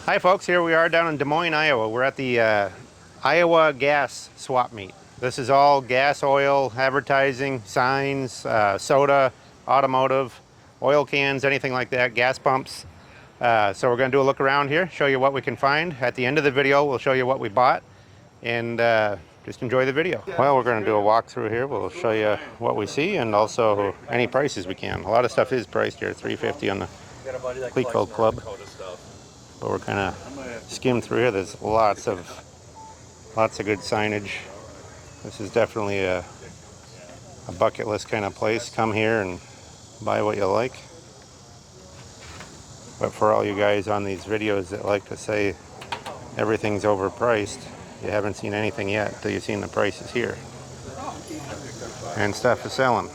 Hi folks, here we are down in Des Moines, Iowa. We're at the Iowa gas swap meet. This is all gas, oil, advertising, signs, soda, automotive, oil cans, anything like that, gas pumps. So we're going to do a look around here, show you what we can find. At the end of the video, we'll show you what we bought, and just enjoy the video. Well, we're going to do a walkthrough here. We'll show you what we see and also any prices we can. A lot of stuff is priced here, $3.50 on the Cleco Club. But we're kind of skimmed through here. There's lots of good signage. This is definitely a bucket list kind of place. Come here and buy what you like. But for all you guys on these videos that like to say everything's overpriced, you haven't seen anything yet until you've seen the prices here. And stuff is selling.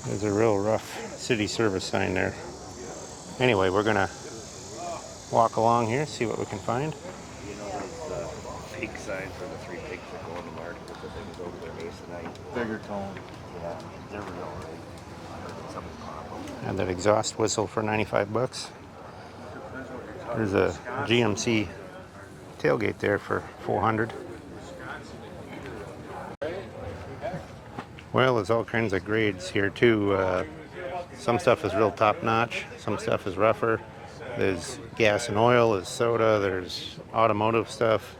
There's a real rough city service sign there. Anyway, we're gonna walk along here, see what we can find. You know those pig signs for the three pigs that go in the market with the things over their masonite? Bigger tone. Yeah, they're real, right? And that exhaust whistle for 95 bucks. There's a GMC tailgate there for 400. Well, there's all kinds of grades here too. Some stuff is real top notch, some stuff is rougher. There's gas and oil, there's soda, there's automotive stuff.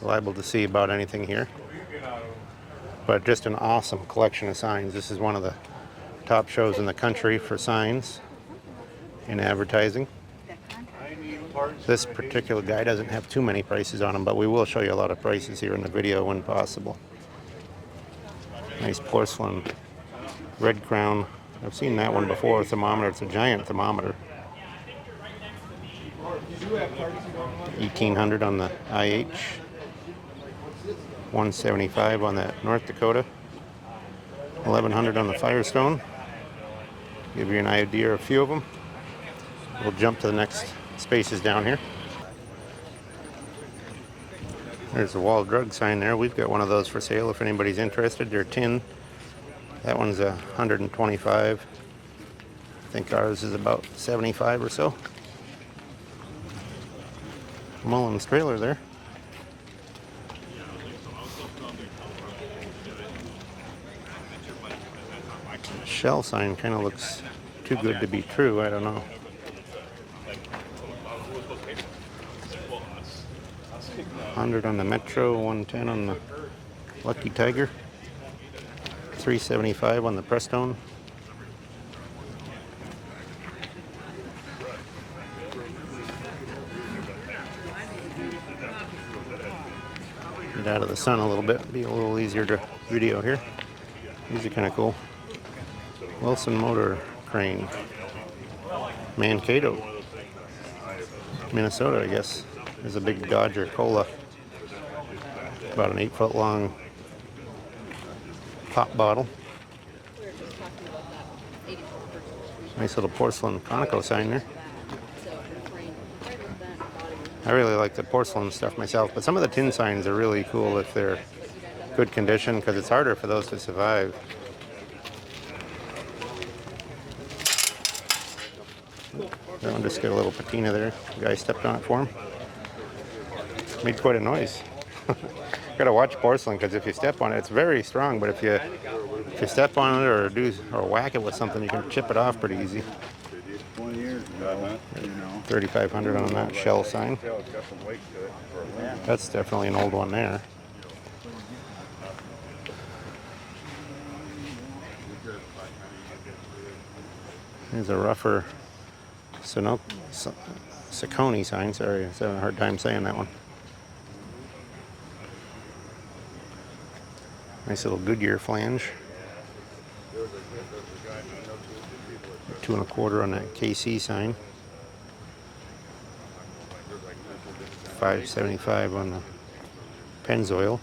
Liable to see about anything here. But just an awesome collection of signs. This is one of the top shows in the country for signs and advertising. This particular guy doesn't have too many prices on him, but we will show you a lot of prices here in the video when possible. Nice porcelain red crown. I've seen that one before, a thermometer. It's a giant thermometer. 1800 on the IH. 175 on that North Dakota. 1100 on the Firestone. Give you an idea of a few of them. We'll jump to the next spaces down here. There's a wall drug sign there. We've got one of those for sale if anybody's interested. They're tin. That one's 125. I think ours is about 75 or so. Mullins trailer there. Shell sign kind of looks too good to be true. I don't know. 100 on the Metro, 110 on the Lucky Tiger, 375 on the Prestone. Get out of the sun a little bit, be a little easier to video here. These are kind of cool. Wilson Motor Crane, Mankato, Minnesota, I guess. There's a big Dodger Cola. About an 8-foot long pop bottle. Nice little porcelain Conoco sign there. I really like the porcelain stuff myself, but some of the tin signs are really cool if they're good condition, because it's harder for those to survive. That one just got a little patina there. The guy stepped on it for him. Made quite a noise. Gotta watch porcelain, because if you step on it, it's very strong. But if you step on it or whack it with something, you can chip it off pretty easy. 3,500 on that shell sign. That's definitely an old one there. There's a rougher Saucony sign. Sorry, I was having a hard time saying that one. Nice little Goodyear flange. 2 1/4 on that KC sign. 575 on the Pennzoil.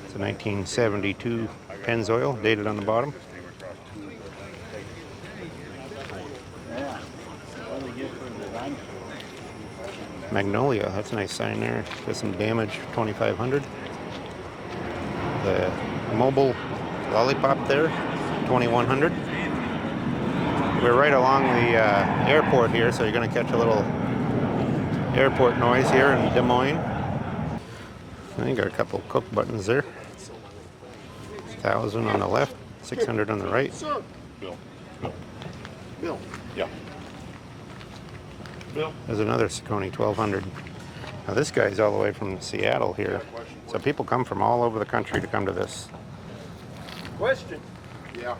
It's a 1972 Pennzoil, dated on the bottom. Magnolia, that's a nice sign there. Got some damage, 2,500. The Mobile Lollipop there, 2,100. We're right along the airport here, so you're going to catch a little airport noise here in Des Moines. I think got a couple cook buttons there. 1,000 on the left, 600 on the right. Sir. Bill. Bill. Bill. Yeah. Bill. There's another Saucony 1200. Now this guy's all the way from Seattle here. So people come from all over the country to come to this. Question. Yeah.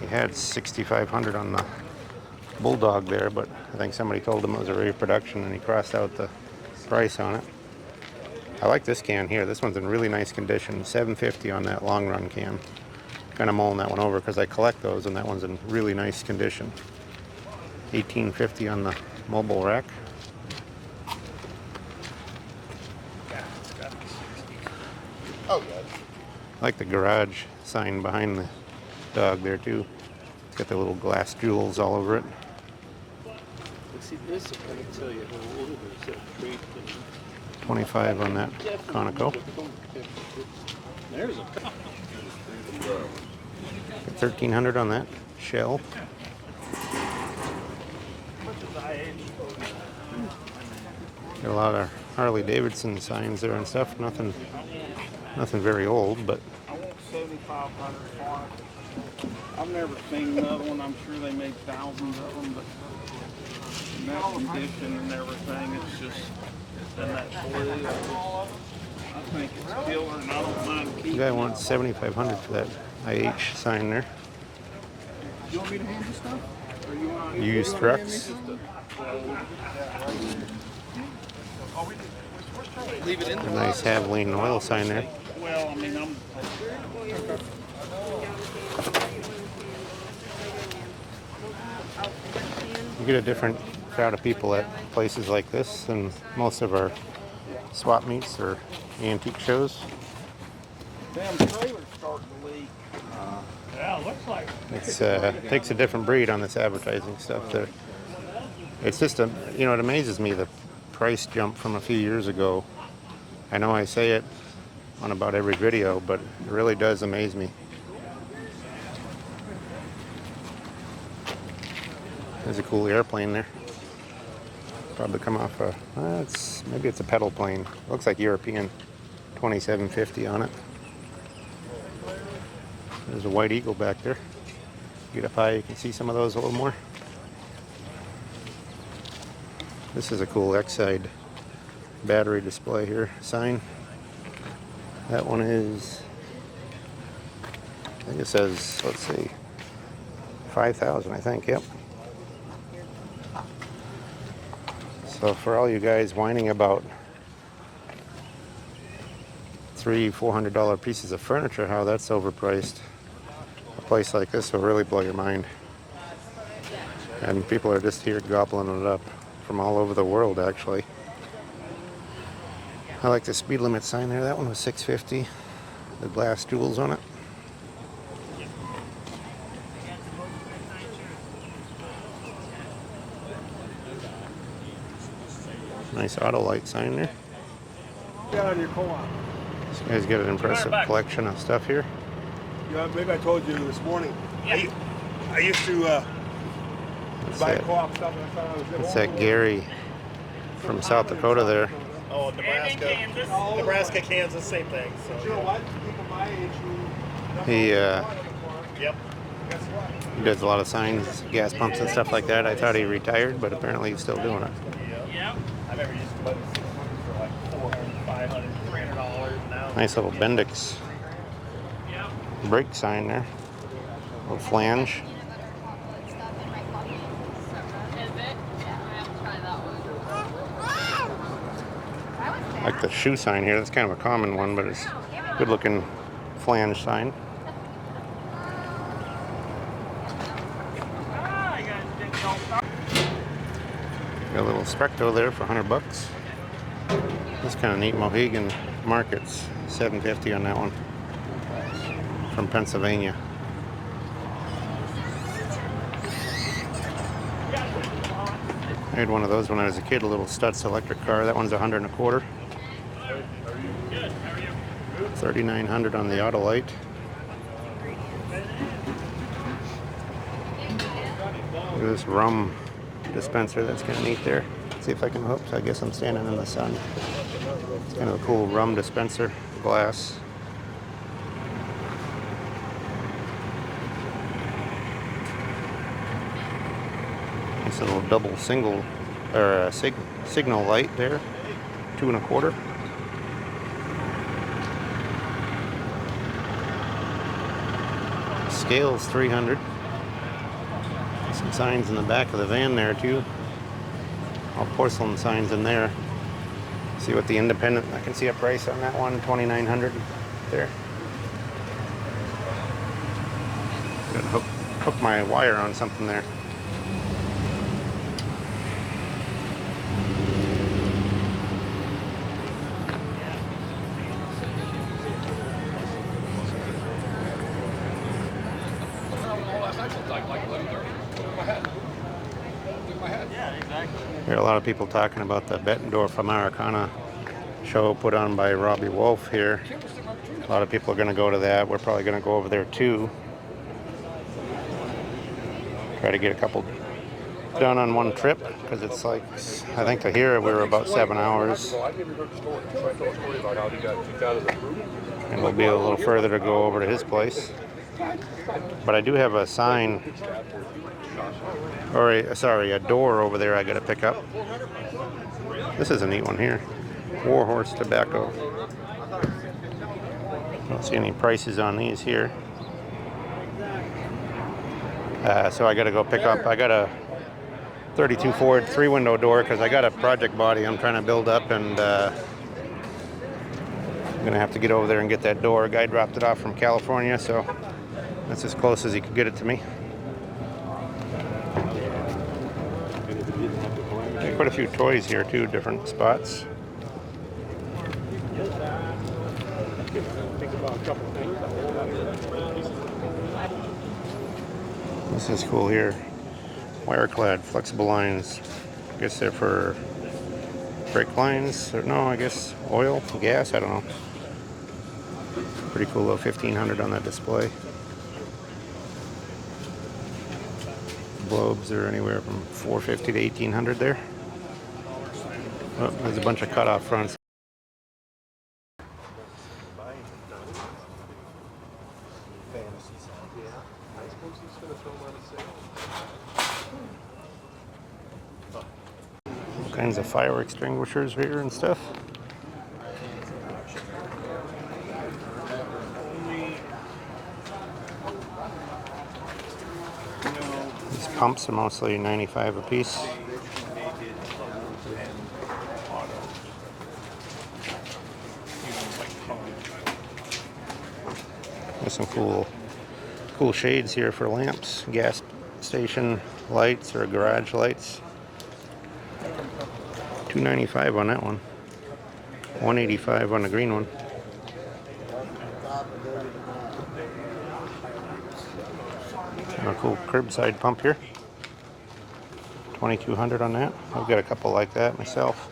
He had 6,500 on the Bulldog there, but I think somebody told him it was a reproduction and he crossed out the price on it. I like this can here. This one's in really nice condition. $750 on that long run can. Kind of mulling that one over because I collect those, and that one's in really nice condition. $1850 on the mobile rack. Oh, yeah. I like the garage sign behind the dog there too. It's got the little glass jewels all over it. See, this is going to tell you how old it is. That trade thing. 25 on that Conoco. There's a 1,300 on that shell. Got a lot of Harley Davidson signs there and stuff. Nothing very old, but I want 7,500 for it. I've never seen another one. I'm sure they made thousands of them, but in that condition and everything, it's just in that blue. I think it's killer, and I don't mind the keeping guy it. wants 7,500 for that IH sign there. You want me to hand you stuff? Or you want Used trucks. Leave it in A the nice Havoline oil sign there. Well, I mean, I'm. You get a different crowd of people at places like this than most of our swap meets or antique shows. Damn trailer's starting to leak. yeah, looks like It's takes a different breed on this advertising stuff there. It's just it amazes me the price jump from a few years ago. I know I say it on about every video, but it really does amaze me. There's a cool airplane there. Probably come off maybe it's a pedal plane. Looks like European. 2750 on it. There's a White Eagle back there. Get up high, you can see some of those a little more. This is a cool X-side battery display here, sign. That one is, I think it says, let's see, 5,000, I think, yep. So for all you guys whining about $300-400 pieces of furniture, how that's overpriced, a place like this will really blow your mind. And people are just here gobbling it up from all over the world, actually. I like the speed limit sign there. That one was $650. The glass jewels on it. Nice Autolite sign there. Get out of your co-op. This guy's got an impressive collection of stuff here. Yeah, maybe I told you this morning. I used to That's buy that, co-op stuff, and I thought I was that's that Gary from South Dakota there. Oh, Nebraska, Kansas, same thing. But you So, know what? People my age who He yep. guess what? He does a lot of signs, gas pumps and stuff like that. I thought he retired, but apparently he's still doing it. Yep. I remember used to buy the 600 for like $400, $500, $300 now. Nice little Bendix brake sign there. Little flange. Like the shoe sign here. That's kind of a common one, but it's a good looking flange sign. Got a little Specto there for $100. That's kind of neat. Mohegan Markets, $750 on that one. From Pennsylvania. I had one of those when I was a kid, a little Stutz electric car. That one's $125. 3,900 on the Autolite. Look at this rum dispenser. That's kind of neat there. See if I can hook. I guess I'm standing in the sun. It's kind of a cool rum dispenser. Glass. It's a little double single or a signal light there. 2 1/4. Scale's 300. Some signs in the back of the van there too. All porcelain signs in there. See what the independent, I can see a price on that one, 2,900 there. Gotta hook my wire on something there. There are a lot of people talking about the Bettendorf Americana show put on by Robbie Wolf here. A lot of people are going to go to that. We're probably going to go over there too. Try to get a couple done on one trip because it's like, I think to here we were about 7 hours. And we'll be a little further to go over to his place. But I do have a sign, or a door over there I got to pick up. This is a neat one here. Warhorse Tobacco. Don't see any prices on these here. So I got to go pick up. I got a 32 Ford 3-window door because I got a project body I'm trying to build up, and I'm gonna have to get over there and get that door. A guy dropped it off from California, so that's as close as he could get it to me. Quite a few toys here too, different spots. This is cool here. Wire-clad flexible lines. I guess they're for brake lines. Or no, I guess oil, gas, I don't know. Pretty cool though, 1,500 on that display. Globes are anywhere from 450 to 1,800 there. Oh, there's a bunch of cutoff fronts. All kinds of fire extinguishers here and stuff. These pumps are mostly 95 a piece. There's some cool shades here for lamps, gas station lights or garage lights. $295 on that one. $185 on the green one. And a cool curbside pump here. $2,200 on that. I've got a couple like that myself.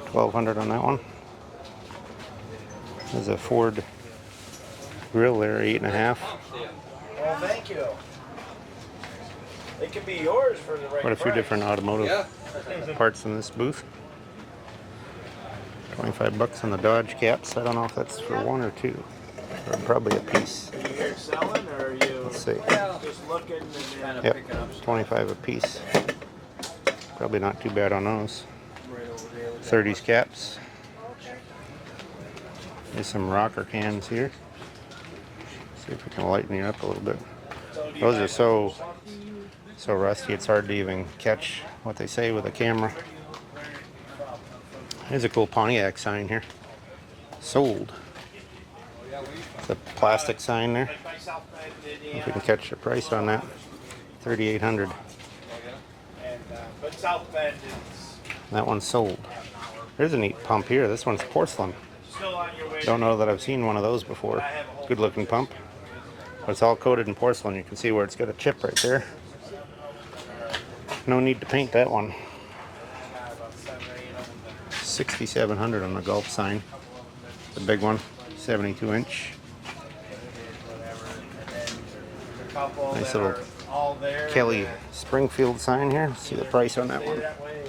$1,200 on that one. There's a Ford grill there, 8.5. Well, thank you. It could be yours for the right Quite a few price. different automotive parts in this booth. $25 on the Dodge caps. I don't know if that's for one or two, or probably a piece. Are you here selling, or are you Let's see. just looking and then Yep, picking up stuff? 25 a piece. Probably not too bad on those. 30s caps. There's some rocker cans here. See if we can lighten you up a little bit. Those are so rusty it's hard to even catch what they say with a camera. There's a cool Pontiac sign here. Sold. It's a plastic sign there. If we can catch the price on that. $3,800. But South Bend is That one's sold. There's a neat pump here. This one's porcelain. still on your way. Don't know that I've seen one of those before. Good looking pump. But it's all coated in porcelain. You can see where it's got a chip right there. No need to paint that one. 6,700 on the Gulf sign. The big one, 72 inch. Nice little all there. Kelly Springfield sign here. See the price on that one. That way,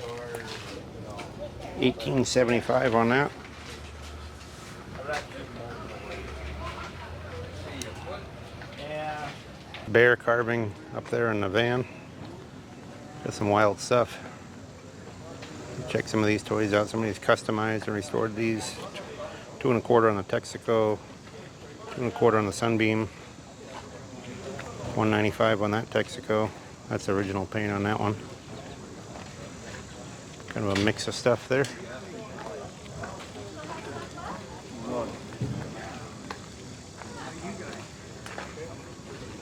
or $18.75 on that. yeah. Bear carving up there in the van. Got some wild stuff. Check some of these toys out. Somebody's customized and restored these. 2 1/4 on the Texaco. 2 1/4 on the Sunbeam. $195 on that Texaco. That's the original paint on that one. Kind of a mix of stuff there.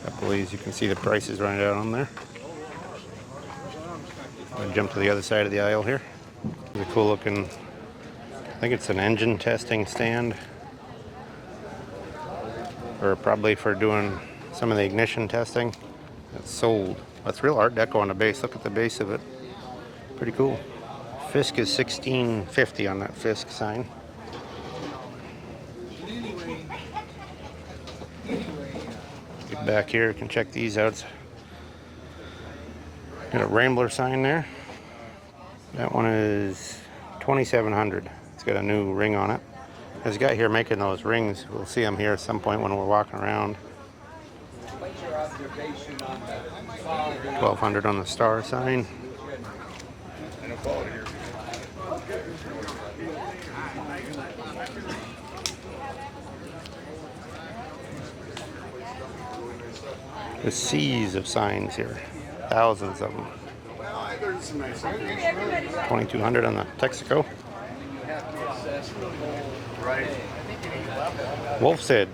Couple of these, you can see the prices right out on there. I'll jump to the other side of the aisle here. It's a cool looking, I think it's an engine testing stand. Or probably for doing some of the ignition testing. It's sold. That's real Art Deco on the base. Look at the base of it. Pretty cool. Fisk is $16.50 on that Fisk sign. Get back here, you can check these out. Got a Rambler sign there. That one is $2,700. It's got a new ring on it. There's a guy here making those rings. We'll see him here at some point when we're walking around. $1,200 on the star sign. The seas of signs here. Thousands of them. $2,200 on the Texaco. Wolf's Head.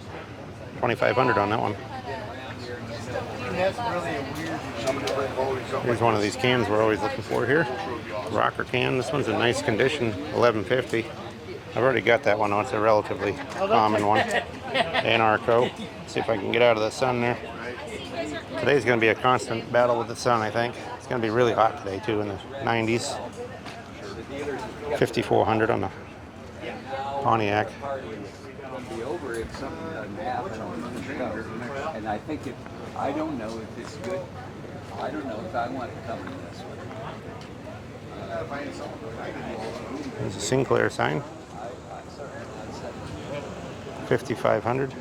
$2,500 on that one. Here's one of these cans we're always looking for here. Rocker can. This one's in nice condition. $11.50. I've already got that one. It's a relatively common one. Anarco. See if I can get out of the sun there. Today's going to be a constant battle with the sun, I think. It's going to be really hot today, too, in the 90s. $5,400 on the Pontiac. And I think I don't know if it's good. I don't know if I want to cover this one. There's a Sinclair sign. $5,500.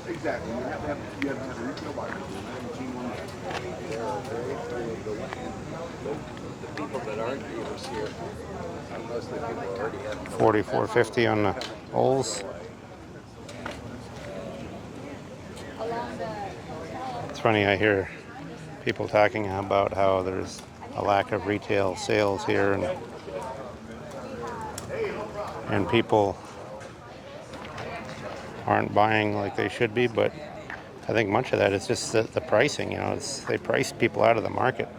Exactly. You have to have a retail buyer. The people that aren't dealers here, mostly people already have. $44.50 on the Olds. It's funny, I hear people talking about how there's a lack of retail sales here, and people aren't buying like they should be, but I think much of that is just the pricing. You know, they price people out of the market.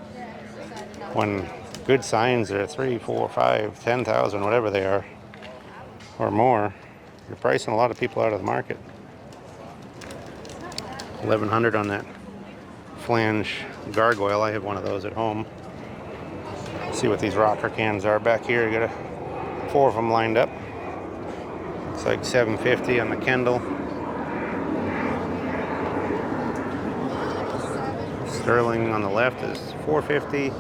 When good signs are 3, 4, 5, 10,000, whatever they are, or more, you're pricing a lot of people out of the market. $1,100 on that flange gargoyle. I have one of those at home. See what these rocker cans are back here. You got 4 of them lined up. It's like $7.50 on the Kendall. Sterling on the left is $4.50.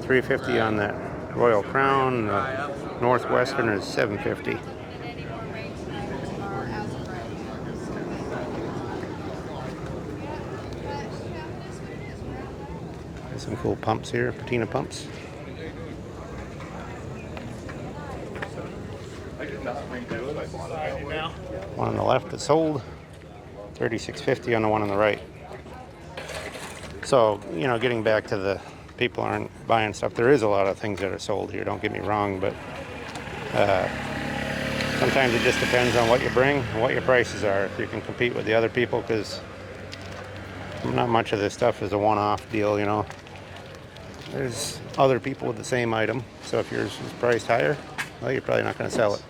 $3.50 on that Royal Crown. The Northwestern is $7.50. There's some cool pumps here, patina pumps. One on the left is sold. $36.50 on the one on the right. So, you know, getting back to the people aren't buying stuff, there is a lot of things that are sold here, don't get me wrong, but sometimes it just depends on what you bring and what your prices are, if you can compete with the other people, because not much of this stuff is a one-off deal, you know. There's other people with the same item, so if yours is priced higher, well, you're probably not going to sell it.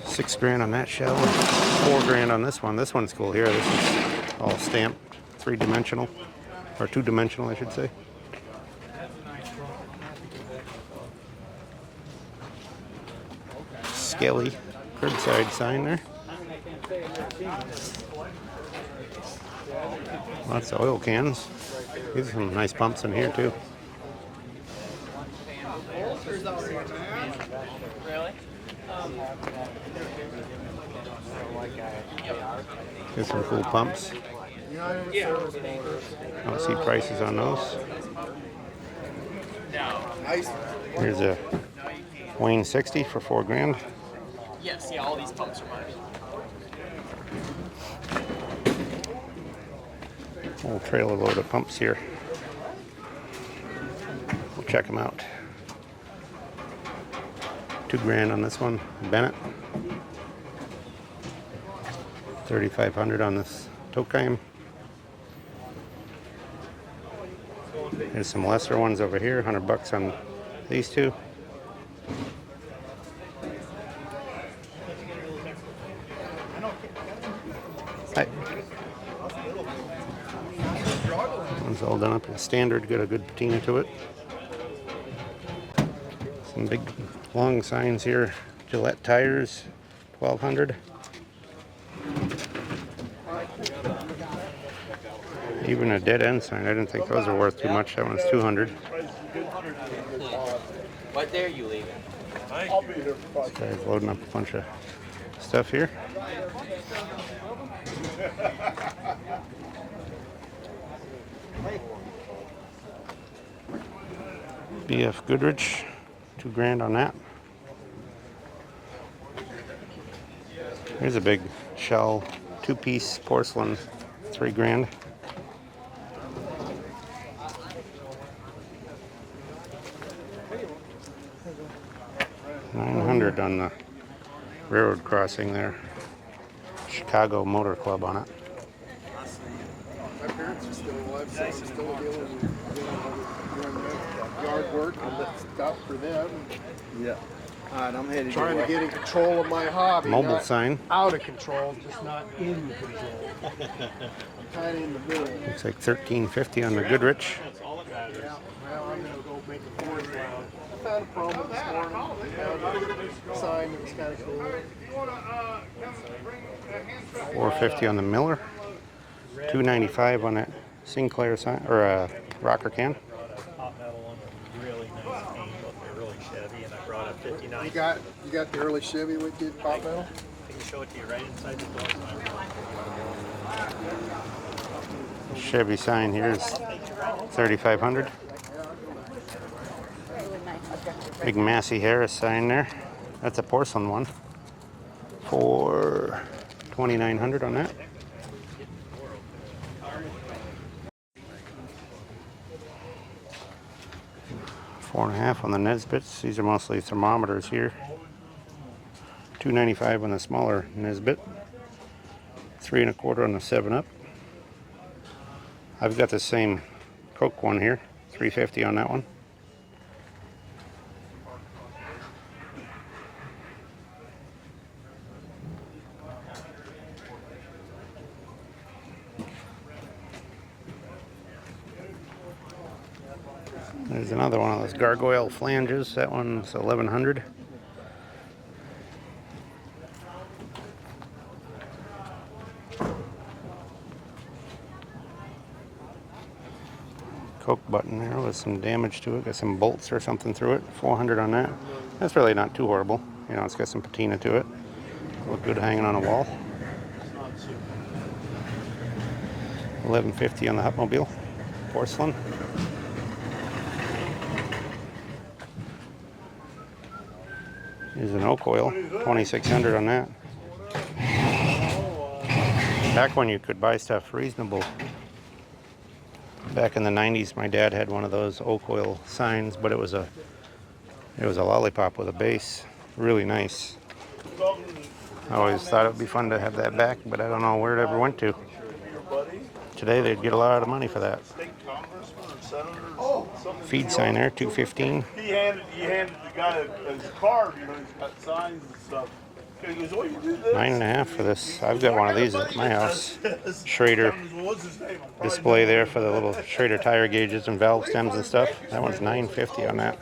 $6,000 on that shell, $4,000 on this one. This one's cool here. This is all stamped, 3-dimensional, or 2-dimensional, I should say. Skelly curbside sign there. Lots of oil cans. These are some nice pumps in here too. Here's some cool pumps. Don't see prices on those. Here's a Moines 60 for $4,000. Yes, yeah, all these pumps are mine. Whole trailer load of pumps here. We'll check them out. $2,000 on this one, Bennett. 3,500 on this Tokheim. There's some lesser ones over here. $100 on these two. Hi. One's all done up in standard. Got a good patina to it. Some big long signs here. Gillette tires, 1,200. Even a dead end sign. I didn't think those were worth too much. That one's 200. What day are you leaving? This guy's loading up a bunch of stuff here. BF Goodrich, $2,000 on that. Here's a big shell, two-piece porcelain, $3,000. $900 on the railroad crossing there. Chicago Motor Club on it. My parents are still alive, so I'm still doing yard work and stuff for them. Yeah. And I'm headed Trying to get in control of my hobby. Mobile not sign. Out of control, just not in control. Kind of in the middle. Looks like $13.50 on the Goodrich. Yeah. Well, I'm gonna go make a board round. I found a promo this morning. Found a sign that was kind of cool. $4.50 on the Miller. $2.95 on that Sinclair sign or rocker can. Top metal one with really nice paint, but they're really Chevy, and I brought a 59. You got the early Chevy with you, pop metal? I can show it to you right inside the door. Chevy sign here is $3,500. Big Massey Harris sign there. That's a porcelain one for $2,900 on that. $4.50 on the Nesbits. These are mostly thermometers here. $2.95 on the smaller Nesbit. $3.25 on the 7-Up. I've got the same Coke one here. $3.50 on that one. There's another one of those gargoyle flanges. That one's $1,100. Coke button there with some damage to it. Got some bolts or something through it. $400 on that. That's really not too horrible. You know, it's got some patina to it. Look good hanging on a wall. $11.50 on the Hupmobile. Porcelain. Here's an oak oil. $2,600 on that. Back when you could buy stuff reasonable. Back in the 90s, my dad had one of those oak oil signs, but it was a lollipop with a base. Really nice. I always thought it would be fun to have that back, but I don't know where it ever went to. Today they'd get a lot of money for that. Feed sign there, $2.15. He handed the guy his card, you know, he's got signs and stuff. He goes, oh, you do this? $9.50 for this. I've got one of these at my house. Schrader display there for the little Schrader tire gauges and valve stems and stuff. That one's $9.50 on that.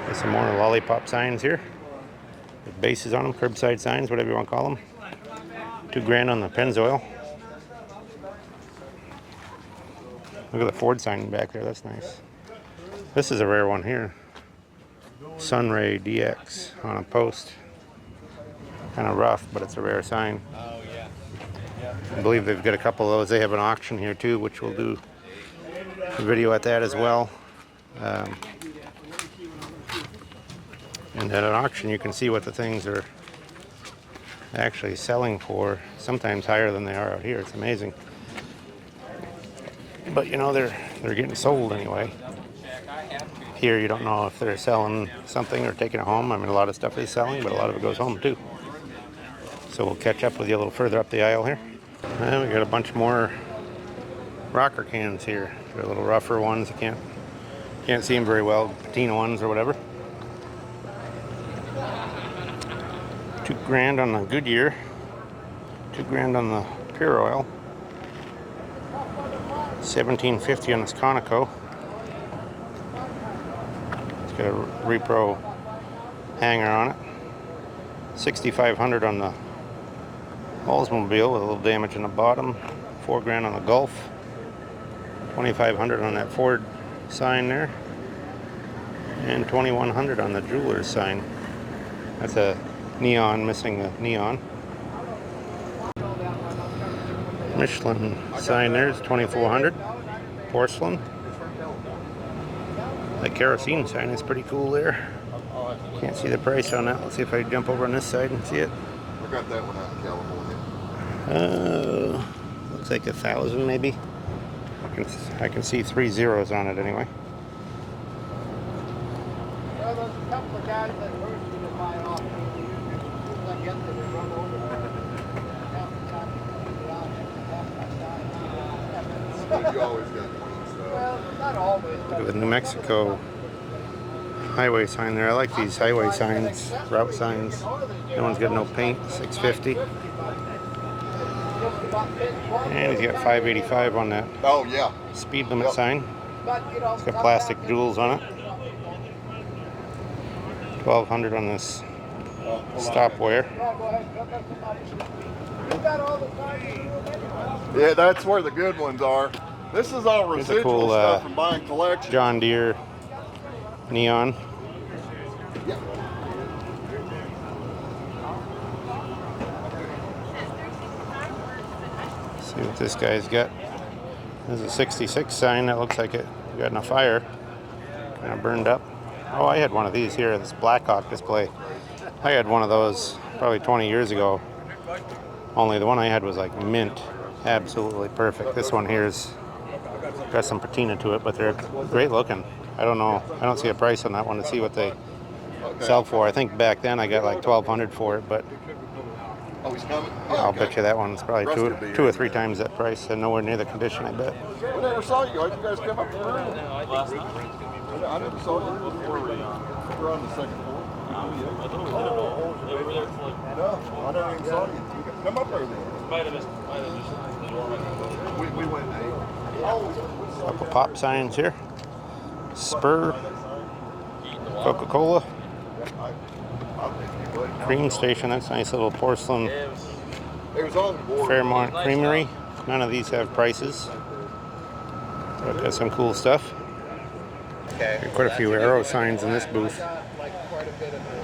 There's some more lollipop signs here. With bases on them, curbside signs, whatever you want to call them. $2,000 on the Pennzoil. Look at the Ford sign back there, that's nice. This is a rare one here. Sunray DX on a post. Kind of rough, but it's a rare sign. Oh, yeah. I believe they've got a couple of those. They have an auction here too, which we'll do a video at that as well. And at an auction you can see what the things are actually selling for, sometimes higher than they are out here. It's amazing. But you know, they're getting sold anyway. Here you don't know if they're selling something or taking it home. I mean, a lot of stuff is selling, but a lot of it goes home too. So we'll catch up with you a little further up the aisle here. And we got a bunch more rocker cans here. They're a little rougher ones. You can't see them very well. Patina ones or whatever. $2,000 on the Goodyear. $2,000 on the Pure Oil. $1,750 on this Conoco. It's got a repro hanger on it. $6,500 on the Oldsmobile with a little damage in the bottom. $4,000 on the Golf. $2,500 on that Ford sign there. And $2,100 on the jeweler's sign. That's a neon, missing the neon. Michelin sign there is $2,400. Porcelain. The kerosene sign is pretty cool there. Can't see the price on that. Let's see if I jump over on this side and see it. I got that one out in California. Looks like 1,000 maybe. I can see 3 zeros on it anyway. Well, there's a couple of guys that urged me to buy it off. I get them and run over You always got clean stuff. Well, not always. Look at the New Mexico highway sign there. I like these highway signs, route signs. That one's got no paint, $650. And he's got $585 on that Oh, yeah. speed limit sign. It's got plastic jewels on it. $1,200 on this stopware. Yeah, that's where the good ones are. This is all Here's a residual cool, stuff from buying collections. John Deere neon. See what this guy's got. There's a 66 sign that looks like it got in a fire. Kind of burned up. Oh, I had one of these here, this Blackhawk display. I had one of those probably 20 years ago. Only the one I had was like mint. Absolutely perfect. This one here's got some patina to it, but they're great looking. I don't know. I don't see a price on that one to see what they sell for. I think back then I got like $1,200 for it, but Oh, he's coming? I'll bet you that one's probably two or three times that price and nowhere near the condition, I bet. We never saw you. Why'd you guys come up here? Last night. I never saw you before. We're on the second floor. I thought we hit it over there for like. No, I never even saw you. Come up there then. Might have missed the door. We went and ate. Couple pop signs here. Spur, Coca-Cola, Cream Station. That's a nice little porcelain It was on the board. Fairmont Creamery. None of these have prices, but got some cool stuff. Got quite a few arrow signs in this booth.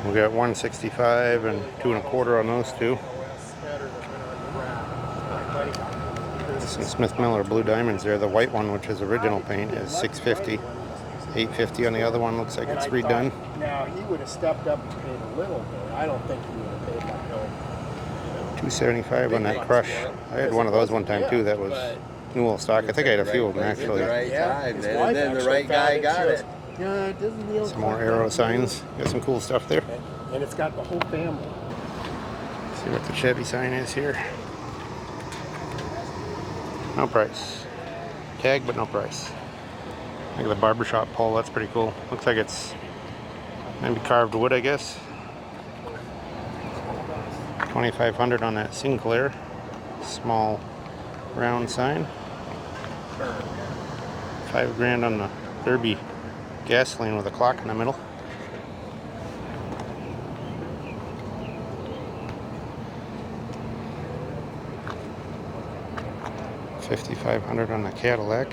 We got 165 and 2 1/4 on those two. Some Smith Miller Blue Diamonds there. The white one, which is original paint, is $650. $850 on the other one. Looks like it's redone. Now, he would have stepped up and paid a little bit. I don't think he would have paid like no. $275 on that Crush. I had one of those one time too. That was Newell stock. I think I had a few of them actually. Time, and then the right guy got it. Yeah, it doesn't Neil Some more arrow signs. Got some cool stuff there. And it's got the whole family. See what the Chevy sign is here. No price. Tag, but no price. Look at the barbershop pole. That's pretty cool. Looks like it's maybe carved wood, I guess. $2,500 on that Sinclair. Small round sign. 5 grand on the Derby gasoline with a clock in the middle. $5,500 on the Cadillac.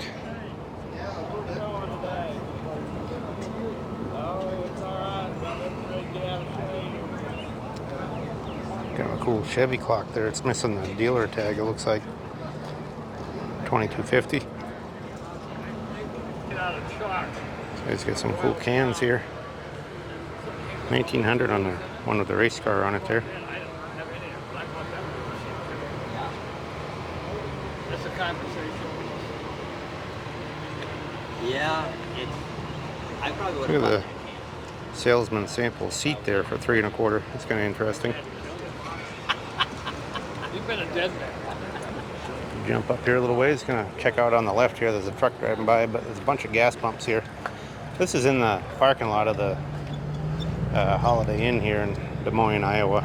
Got a cool Chevy clock there. It's missing the dealer tag, it looks like. $2,250. Guys got some cool cans here. $1,900 on the one with the race car on it there. That's a conversation. Yeah, I probably would Look have. at the salesman sample seat there for $3 1/4. That's kind of interesting. You've been a dead man. Jump up here a little ways. Gonna check out on the left here. There's a truck driving by, but there's a bunch of gas pumps here. This is in the parking lot of the Holiday Inn here in Des Moines, Iowa.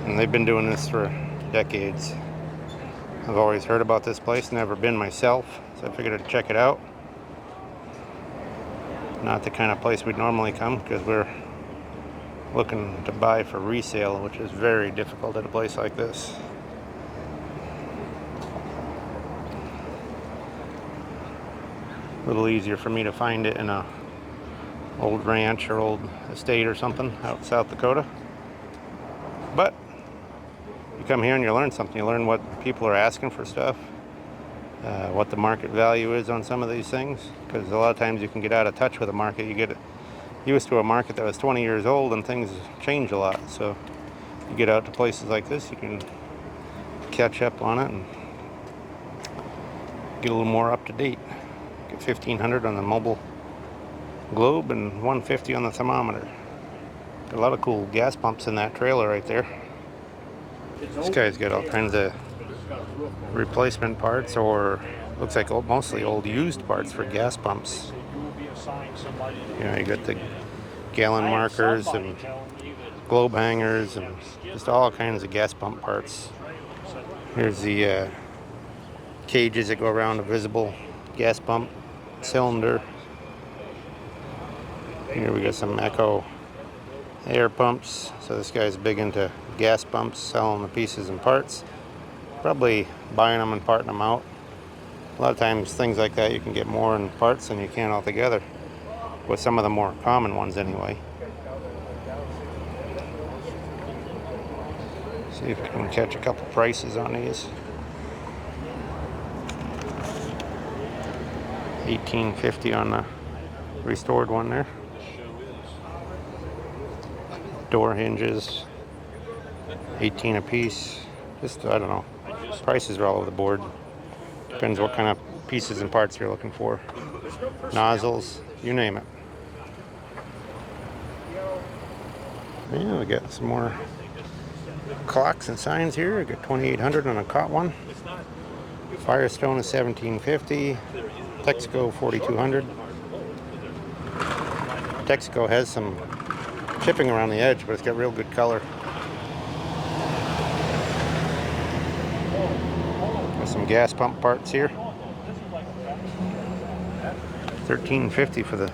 And they've been doing this for decades. I've always heard about this place, never been myself, so I figured I'd check it out. Not the kind of place we'd normally come because we're looking to buy for resale, which is very difficult at a place like this. A little easier for me to find it in a old ranch or old estate or something out in South Dakota. But you come here and you learn something. You learn what people are asking for stuff, what the market value is on some of these things, because a lot of times you can get out of touch with the market. You get used to a market that was 20 years old and things change a lot. So you get out to places like this, you can catch up on it and get a little more up to date. Get $1,500 on the mobile globe and $150 on the thermometer. Got a lot of cool gas pumps in that trailer right there. This guy's got all kinds of replacement parts, or looks like mostly old used parts for gas pumps. You know, you got the gallon markers and globe hangers and just all kinds of gas pump parts. Here's the cages that go around a visible gas pump cylinder. Here we got some Echo air pumps. So this guy's big into gas pumps, selling the pieces and parts. Probably buying them and parting them out. A lot of times things like that you can get more in parts than you can altogether, with some of the more common ones anyway. See if we can catch a couple prices on these. $18.50 on the restored one there. Door hinges, $18 a piece. Just, I don't know. Prices are all over the board. Depends what kind of pieces and parts you're looking for. Nozzles, you name it. Yeah, we got some more clocks and signs here. We got $2,800 on a caught one. Firestone is $17.50. Texaco $4,200. Texaco has some chipping around the edge, but it's got real good color. Got some gas pump parts here. $13.50 for the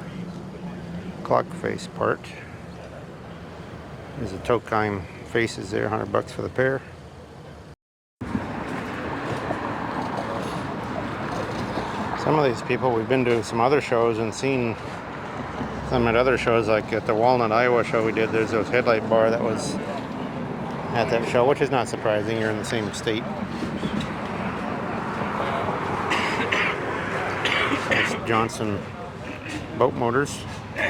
clock face part. There's the Tokheim faces there, $100 for the pair. Some of these people, we've been to some other shows and seen them at other shows, like at the Walnut, Iowa show we did. There's a headlight bar that was at that show, which is not surprising. You're in the same state. That's Johnson boat motors. You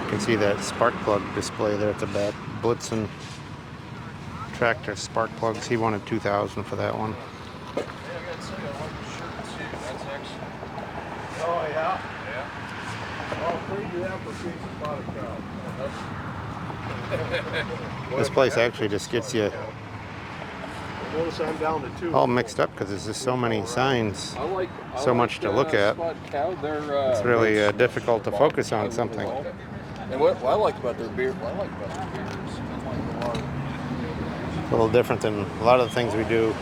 can see that spark plug display there at the back. Blitzen tractor spark plugs. He wanted $2,000 for that one. Oh, yeah? Yeah. Oh, pretty good application. This place actually just gets you Notice I'm down to 2. all mixed up because there's just so many signs, so much to look at. It's really difficult to focus on something. And what I like about their beer, what I like about their beers, unlike a lot of A little different than a lot of the things we do.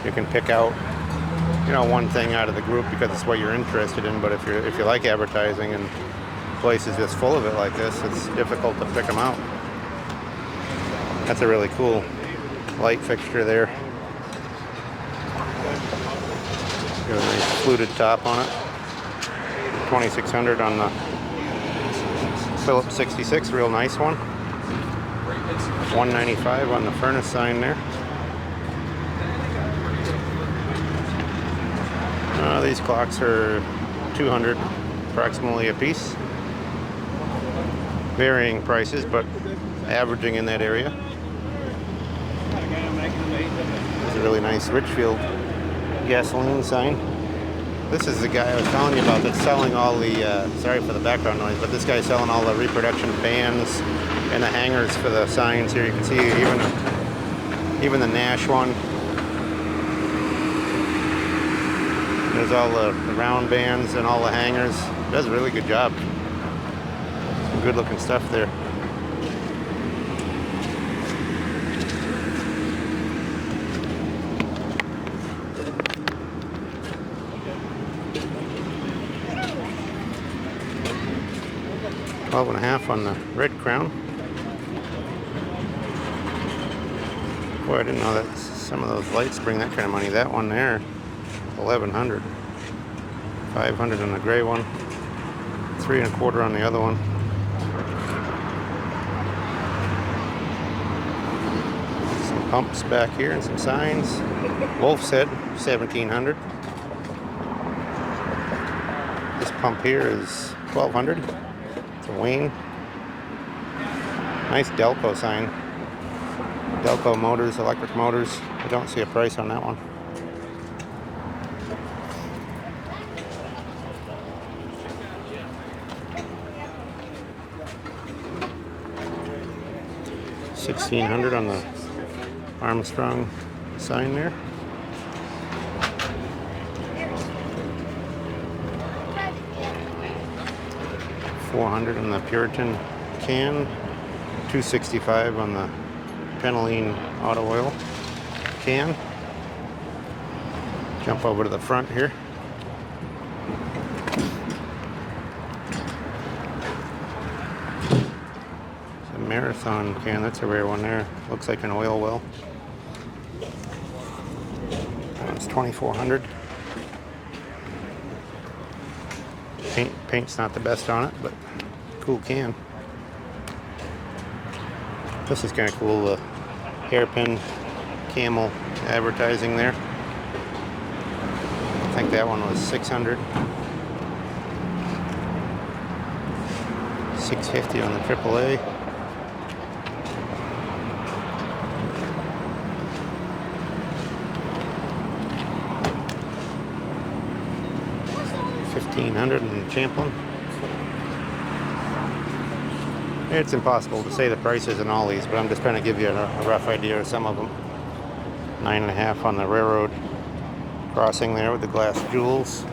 You can pick out, you know, one thing out of the group because it's what you're interested in. But if you like advertising and places just full of it like this, it's difficult to pick them out. That's a really cool light fixture there. Got a nice fluted top on it. 2600 on the Phillips 66, real nice one. 195 on the furnace sign there. These clocks are 200 approximately a piece. Varying prices, but averaging in that area. It's a really nice Richfield gasoline sign. This is the guy I was telling you about that's selling all the, sorry for the background noise, but this guy's selling all the reproduction bands and the hangers for the signs here. You can see even the Nash one. There's all the round bands and all the hangers. Does a really good job. Some good looking stuff there. $12.50 on the Red Crown. Boy, I didn't know that some of those lights bring that kind of money. That one there, $1,100. $500 on the gray one. $3 1/4 on the other one. Some pumps back here and some signs. Wolf's Head, $1,700. This pump here is $1,200. It's a Wayne. Nice Delco sign. Delco motors, electric motors. I don't see a price on that one. $1,600 on the Armstrong sign there. $400 on the Puritan can. $265 on the Penoline auto oil can. Jump over to the front here. It's a Marathon can. That's a rare one there. Looks like an oil well. It's $2,400. Paint's not the best on it, but cool can. This is kind of cool, the hairpin camel advertising there. I think that one was $600. $650 on the AAA. $1,500 in the Champlin. It's impossible to say the prices in all these, but I'm just trying to give you a rough idea of some of them. $9.50 on the railroad crossing there with the glass jewels.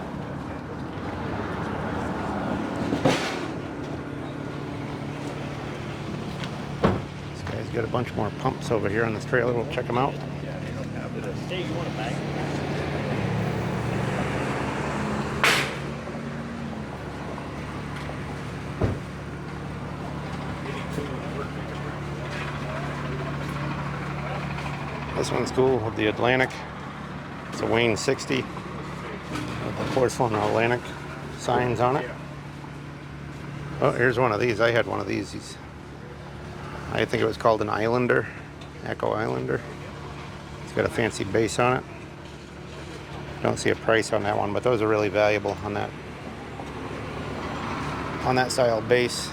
This guy's got a bunch more pumps over here on this trailer. We'll check them out. Hey, you want a bag? This one's cool with the Atlantic. It's a Wayne 60 with the Porcelain Atlantic signs on it. Oh, here's one of these. I had one of these. I think it was called an Islander, Echo Islander. It's got a fancy base on it. Don't see a price on that one, but those are really valuable on that style base.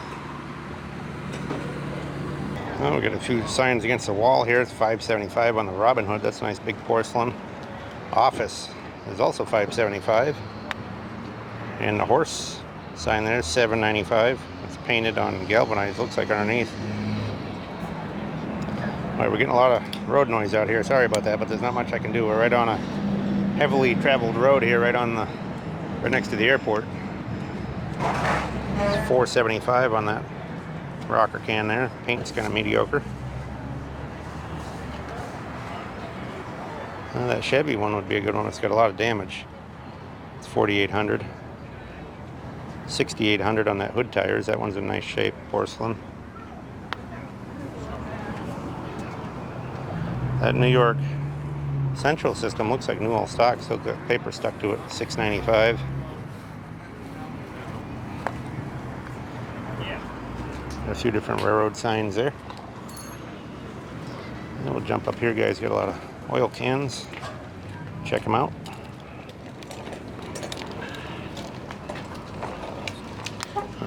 Oh, we got a few signs against the wall here. It's $5.75 on the Robin Hood. That's a nice big porcelain. Office is also $5.75. And the horse sign there is $7.95. It's painted on galvanized, looks like underneath. All right, we're getting a lot of road noise out here. Sorry about that, but there's not much I can do. We're right on a heavily traveled road here, right next to the airport. It's $4.75 on that rocker can there. Paint's kind of mediocre. That Chevy one would be a good one. It's got a lot of damage. It's 4,800. 6,800 on that hood tires. That one's in nice shape. Porcelain. That New York Central system looks like new all stock. Still got paper stuck to it. 695. A few different railroad signs there. And we'll jump up here, guys. Got a lot of oil cans. Check them out.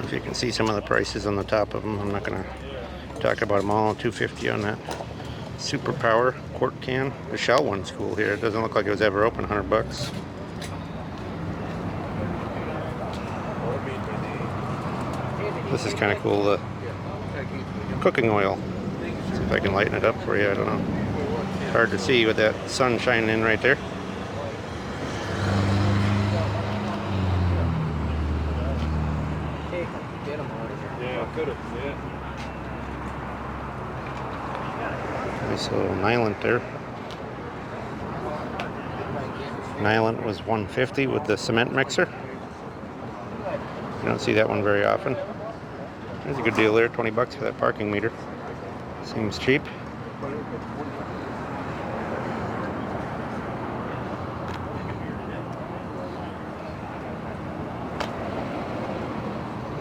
If you can see some of the prices on the top of them, I'm not going to talk about them all. $250 on that Super Power quart can. The shell one's cool here. It doesn't look like it was ever open. $100. This is kind of cool. The cooking oil. See if I can lighten it up for you. I don't know. Hard to see with that sun shining in right there. Yeah, could have. Yeah. Nice little Nylant there. Nylant was $150 with the cement mixer. You don't see that one very often. There's a good deal there, $20 for that parking meter. Seems cheap.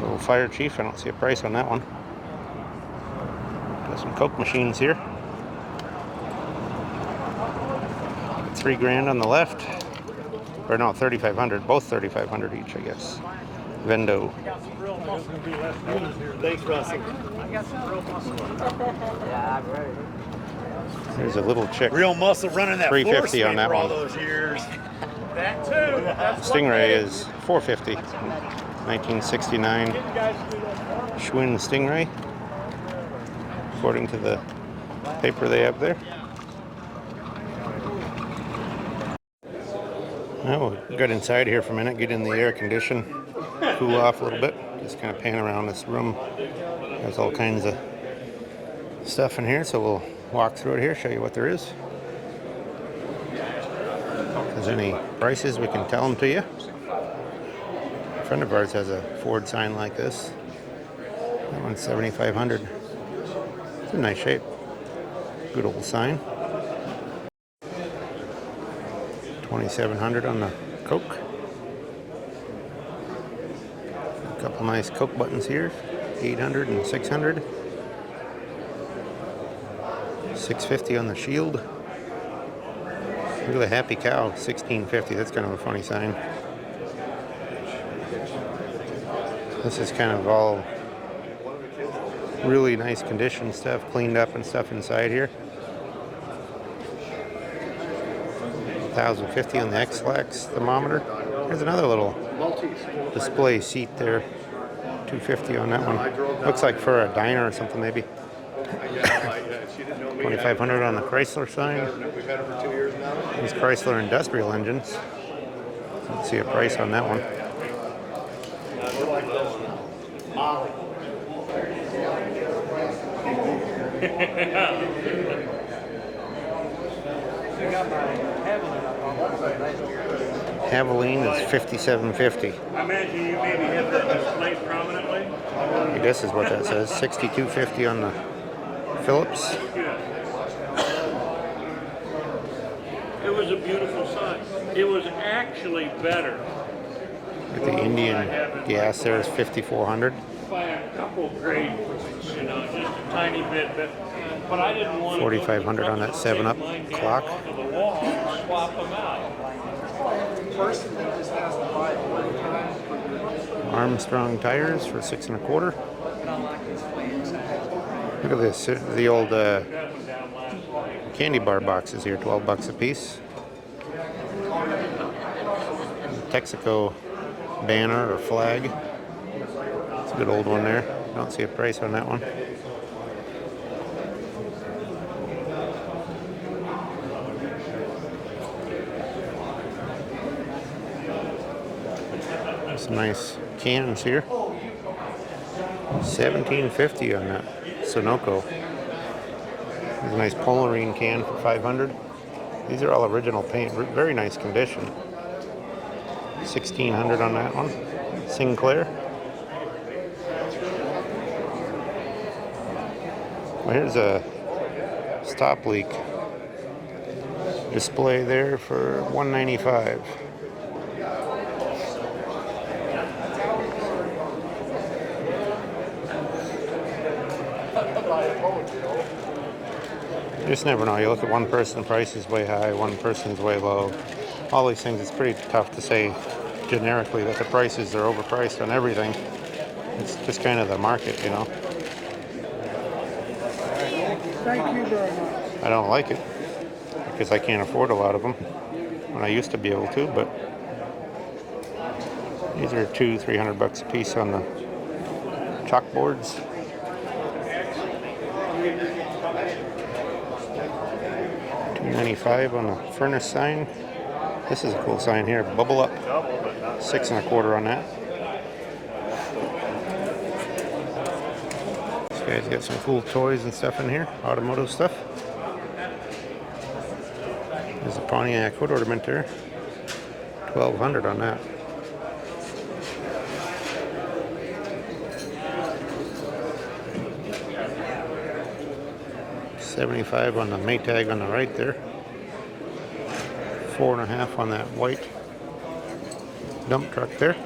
Little Fire Chief, I don't see a price on that one. Got some Coke machines here. $3,000 on the left. Or no, 3,500, both 3,500 each, I guess. Vendo. Thanks, Russell. There's a little chick. Real muscle running that 350 on that for all one. those years. That too. Stingray is $450. 1969 Schwinn Stingray, according to the paper they have there. Well, we'll get inside here for a minute, get in the air condition, cool off a little bit. Just kind of pan around this room. There's all kinds of stuff in here, so we'll walk through it here, show you what there is. If there's any prices, we can tell them to you. A friend of ours has a Ford sign like this. That one's $7,500. It's in nice shape. Good old sign. $2,700 on the Coke. A couple nice Coke buttons here. $800 and $600. $650 on the Shield. Look at the Happy Cow, $16.50. That's kind of a funny sign. This is kind of all really nice condition stuff, cleaned up and stuff inside here. $1,050 on the X-Lax thermometer. There's another little display seat there. $250 on that one. Looks like for a diner or something maybe. $2,500 on the Chrysler sign. These Chrysler industrial engines. Let's see a price on that one. Havoline is $57.50. I imagine you maybe have that displayed prominently. I guess is what that says. $62.50 on the Phillips. It was a beautiful sign. It was actually better With the Indian gas there is $5,400. by a couple grades, you know, just a tiny bit. But I didn't want to $4,500 on that 7-Up clock. to the wall and swap them out. Armstrong tires for $6.25. Look at this, the old candy bar boxes here, $12 a piece. Texaco banner or flag. It's a good old one there. Don't see a price on that one. Some nice cans here. $17.50 on that Sunoco. There's a nice Porcelain can for $500. These are all original paint, very nice condition. $1,600 on that one. Sinclair. Well, here's a stop leak display there for $195. You just never know. You look at one person, the price is way high, one person's way low. All these things, it's pretty tough to say generically that the prices are overpriced on everything. It's just kind of the market, you know. Thank you very much. I don't like it because I can't afford a lot of them when I used to be able to, but these are $200-300 a piece on the chalkboards. $2.95 on the furnace sign. This is a cool sign here. Bubble up. $6.25 on that. This guy's got some cool toys and stuff in here. Automotive stuff. There's a Pontiac hood ornament there. $1,200 on that. $75 on the Maytag on the right there. $4.50 on that white dump truck there.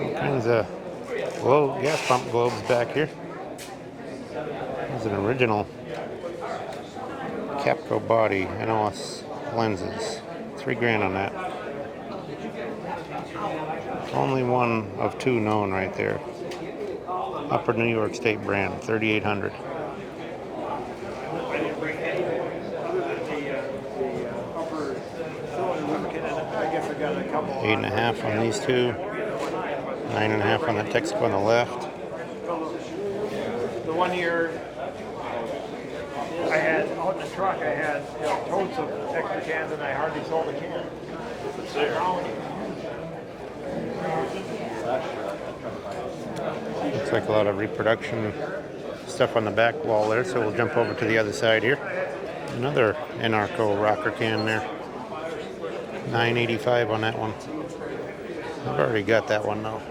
All kinds of gas pump globes back here. There's an original Capco body, NOS lenses. $3,000 on that. Only one of two known right there. Upper New York State brand, $3,800. $8.50 on these two. $9.50 on that Texaco on the left. The 1 year I had out in the truck, I had totes of extra cans and I hardly sold a can. It's there. Looks like a lot of reproduction stuff on the back wall there, so we'll jump over to the other side here. Another Anarco rocker can there. $9.85 on that one. I've already got that one though.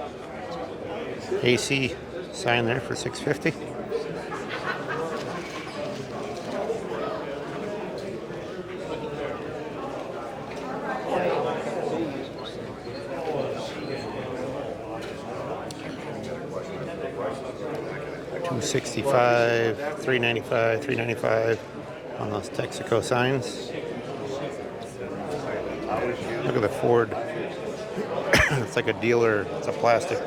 AC sign there for $6.50. $265, $395, $395 on those Texaco signs. Look at the Ford. It's like a dealer. It's a plastic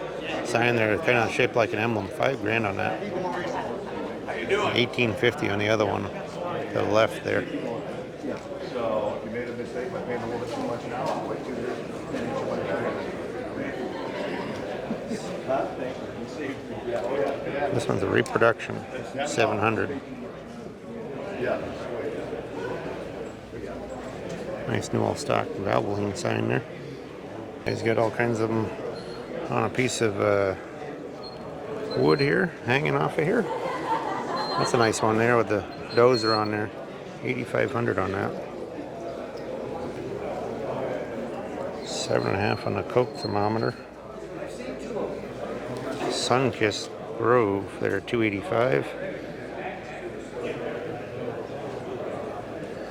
sign there, kind of shaped like an emblem. $5,000 on that. $18.50 on the other one, to the left there. So if you made a mistake by paying a little bit too much now, I'll wait 2 years and you money back. This one's a reproduction, $700. Yeah. Nice new all stock Valvoline sign there. He's got all kinds of them on a piece of wood here, hanging off of here. That's a nice one there with the dozer on there. $8,500 on that. $7.50 on the Coke thermometer. Sunkissed Grove there, $2.85.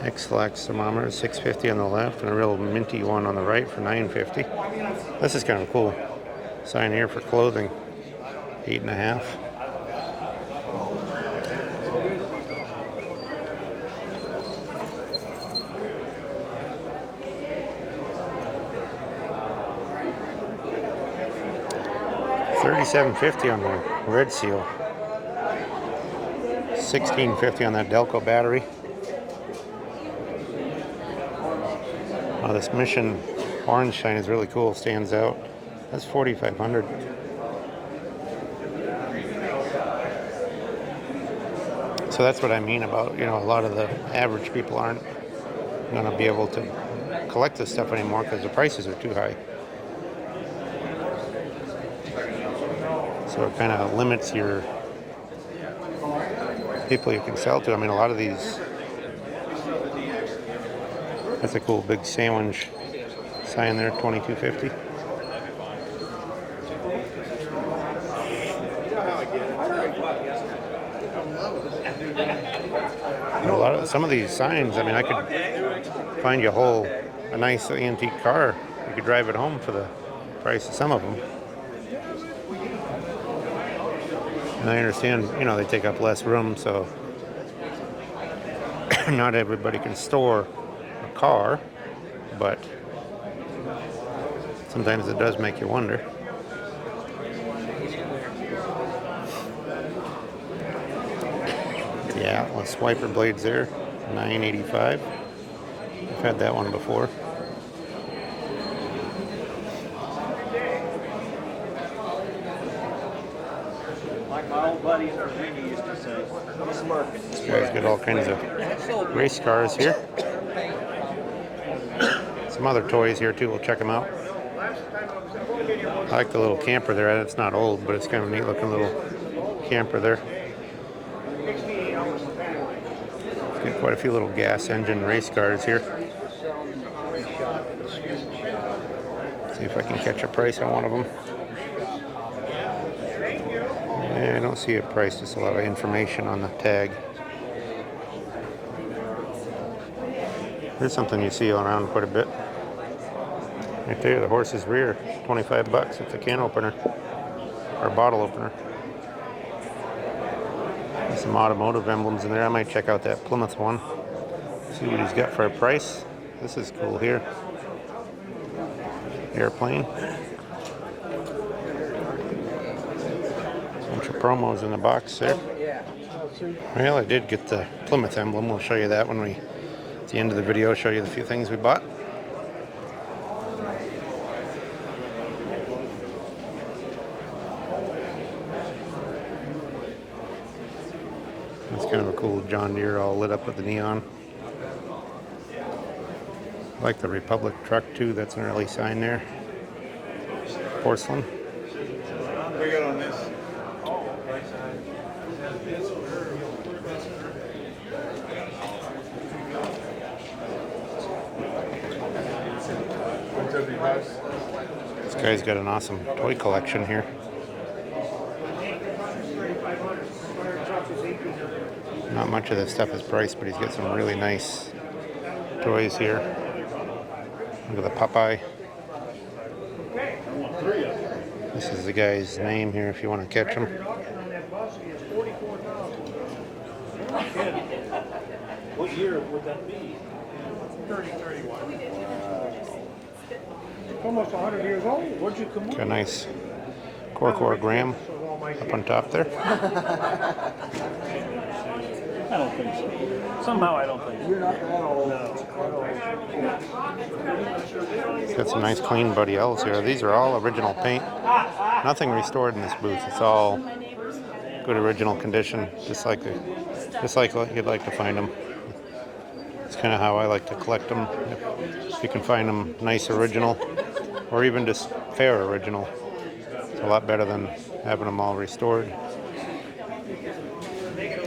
X-Lax thermometer, $6.50 on the left, and a real minty one on the right for $9.50. This is kind of cool. Sign here for clothing, $8.50. $37.50 on the Red Seal. $16.50 on that Delco battery. Oh, this Mission orange shine is really cool. Stands out. That's $4,500. So that's what I mean about, you know, a lot of the average people aren't going to be able to collect this stuff anymore because the prices are too high. So it kind of limits your people you can sell to. I mean, a lot of these, that's a cool big sandwich sign there, $22.50. A lot of some of these signs, I mean, I could find you a nice antique car. You could drive it home for the price of some of them. And I understand, you know, they take up less room, so not everybody can store a car, but sometimes it does make you wonder. Yeah, Atlas wiper blades there, $9.85. I've had that one before. Like my old buddy in Virginia used to say, this market. This guy's got all kinds of race cars here. Some other toys here too, we'll check them out. I like the little camper there. It's not old, but it's kind of a neat looking little camper there. Got quite a few little gas engine race cars here. See if I can catch a price on one of them. Yeah, I don't see a price, just a lot of information on the tag. Here's something you see around quite a bit. Right there, the horse's rear, $25. It's a can opener, or bottle opener. There's some automotive emblems in there. I might check out that Plymouth one. See what he's got for a price. This is cool here. Airplane. Bunch of promos in the box there. Well, I did get the Plymouth emblem. We'll show you that when we, at the end of the video, show you the few things we bought. That's kind of a cool John Deere all lit up with the neon. I like the Republic truck too. That's an early sign there. Porcelain. What you got on this? This guy's got an awesome toy collection here. Not much of this stuff is priced, but he's got some really nice toys here. Look at the Popeye. This is the guy's name here if you want to catch him. What year would that be? 3031. Almost 100 years old. Where'd you come Got a nice Corcor Graham up on top there. I don't think so. Somehow I don't think so. You're not that old. No. It's got some nice clean Buddy L's here. These are all original paint. Nothing restored in this booth. It's all good original condition, just like what you'd like to find them. It's kind of how I like to collect them. If you can find them nice original, or even just fair original, it's a lot better than having them all restored.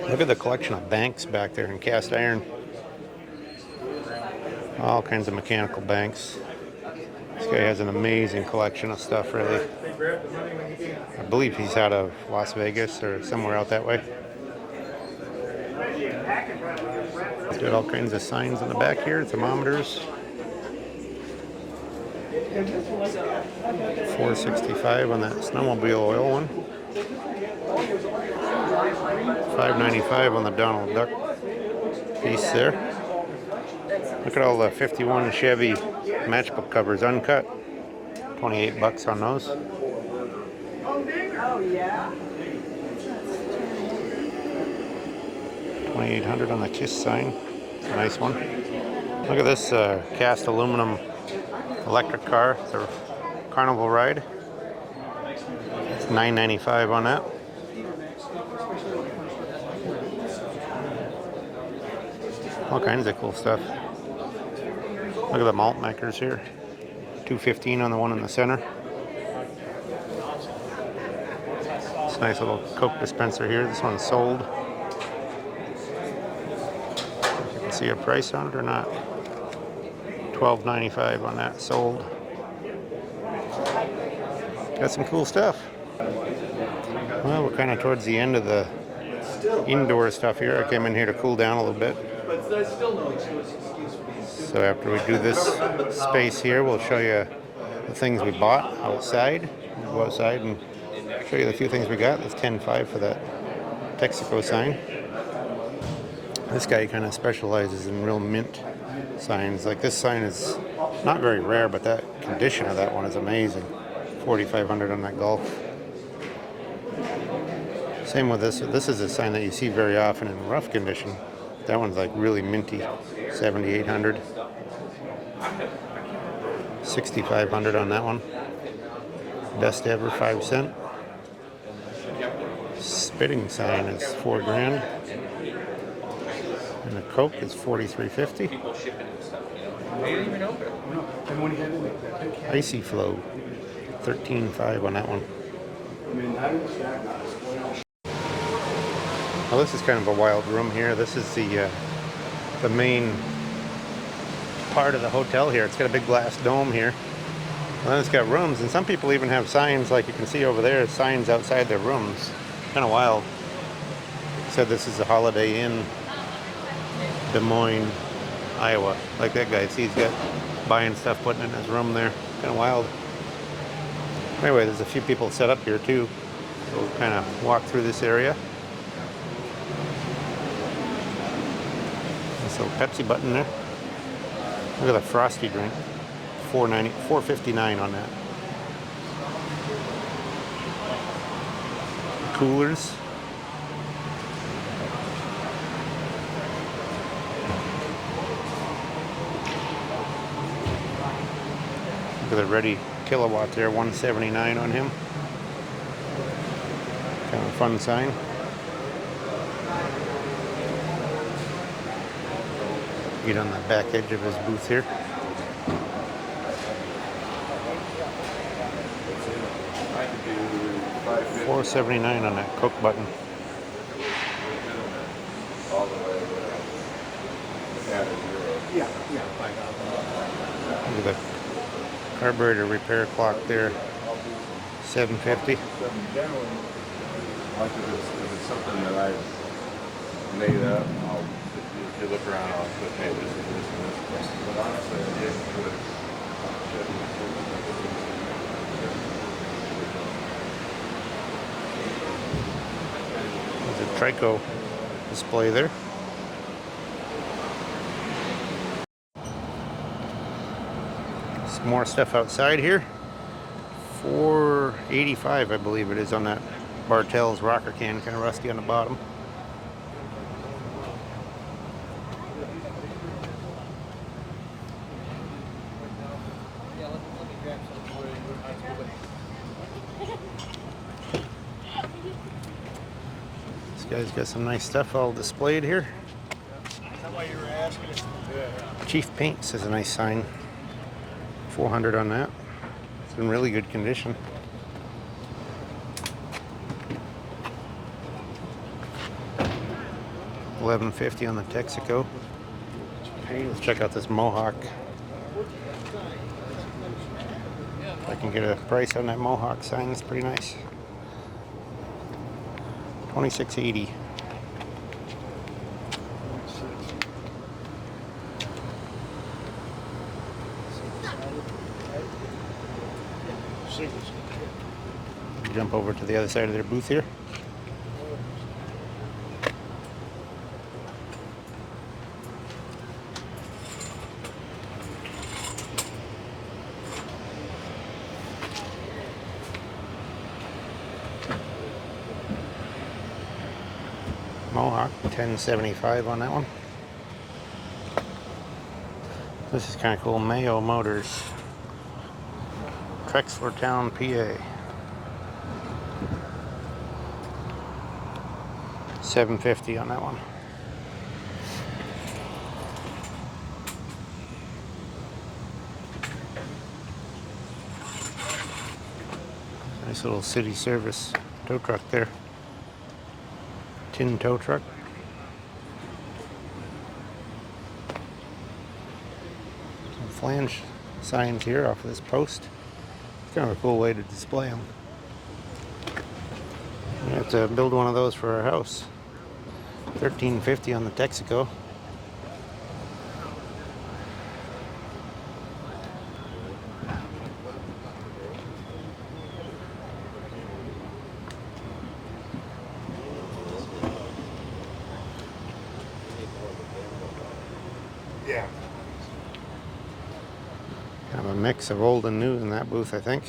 Look at the collection of banks back there in cast iron. All kinds of mechanical banks. This guy has an amazing collection of stuff, really. I believe he's out of Las Vegas or somewhere out that way. He's got all kinds of signs in the back here, thermometers. $4.65 on that snowmobile oil one. $5.95 on the Donald Duck piece there. Look at all the 51 Chevy matchbook covers uncut. $28 on those. $2,800 on the Kiss sign. It's a nice one. Look at this cast aluminum electric car. It's a carnival ride. It's $9.95 on that. All kinds of cool stuff. Look at the malt makers here. $2.15 on the one in the center. It's a nice little Coke dispenser here. This one's sold. You can see a price on it or not. $12.95 on that, sold. Got some cool stuff. Well, we're kind of towards the end of the indoor stuff here. I came in here to cool down a little bit. So after we do this space here, we'll show you the things we bought outside. We'll go outside and show you the few things we got. That's $10.5 for that Texaco sign. This guy kind of specializes in real mint signs. Like this sign is not very rare, but that condition of that one is amazing. $4,500 on that Golf. Same with this. This is a sign that you see very often in rough condition. That one's like really minty. $7,800. $6,500 on that one. Best ever, 5 cents. Spitting sign is $4,000. And the Coke is $43.50. Icy Flow, $13.5 on that one. Well, this is kind of a wild room here. This is the main part of the hotel here. It's got a big glass dome here. And then it's got rooms, and some people even have signs, like you can see over there, signs outside their rooms. Kind of wild. Said this is a Holiday Inn, Des Moines, Iowa. Like that guy. See, he's got buying stuff, putting it in his room there. Kind of wild. Anyway, there's a few people set up here too. So we'll kind of walk through this area. So Pepsi button there. Look at the frosty drink. $4.59 on that. Coolers. Look at the Ready Kilowatt there, $179 on him. Kind of a fun sign. Get on the back edge of his booth here. $4.79 on that Coke button. Look at the carburetor repair clock there. $7.50. Like if it's something that I've made up, if you look around, I'll put maybe this and this and this. But honestly, I did put There's a Trico display there. Some more stuff outside here. $4.85, I believe it is, on that Bartell's rocker can, kind of rusty on the bottom. This guy's got some nice stuff all displayed here. Chief Paints is a nice sign. $400 on that. It's in really good condition. $11.50 on the Texaco. Let's check out this Mohawk. If I can get a price on that Mohawk sign, it's pretty nice. $26.80. Jump over to the other side of their booth here. Mohawk, $10.75 on that one. This is kind of cool. Mayo Motors, Trexlertown, PA. $7.50 on that one. Nice little city service tow truck there. Tin tow truck. Some flange signs here off of this post. It's kind of a cool way to display them. We have to build one of those for our house. $13.50 on the Texaco. Yeah. Kind of a mix of old and new in that booth, I think.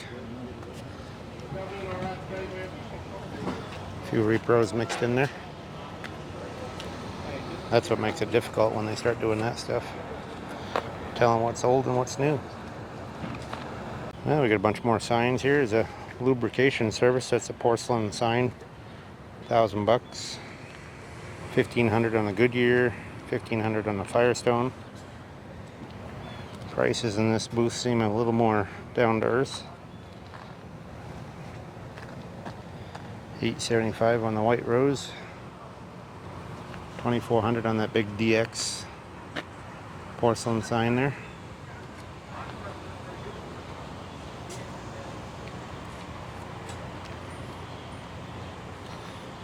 A few repros mixed in there. That's what makes it difficult when they start doing that stuff. Telling what's old and what's new. Well, we got a bunch more signs here. There's a lubrication service. That's a Porcelain sign. $1,000 bucks. $1,500 on the Goodyear. $1,500 on the Firestone. Prices in this booth seem a little more down to earth. $875 on the White Rose. $2,400 on that big DX Porcelain sign there.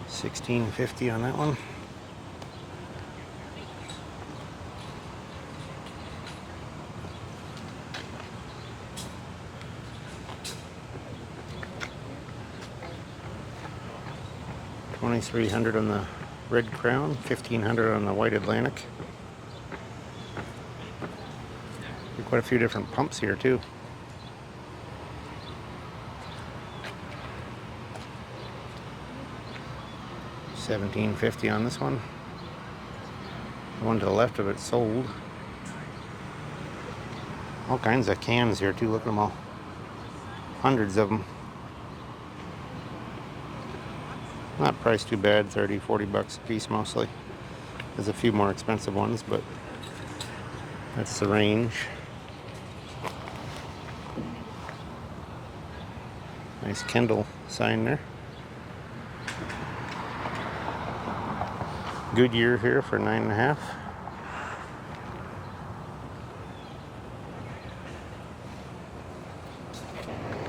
$16.50 on that one. $2,300 on the Red Crown, $1,500 on the White Atlantic. Quite a few different pumps here too. $17.50 on this one. The one to the left of it sold. All kinds of cans here too. Look at them all. Hundreds of them. Not priced too bad, 30, 40 bucks a piece mostly. There's a few more expensive ones, but that's the range. Nice Kendall sign there. Goodyear here for $9.50.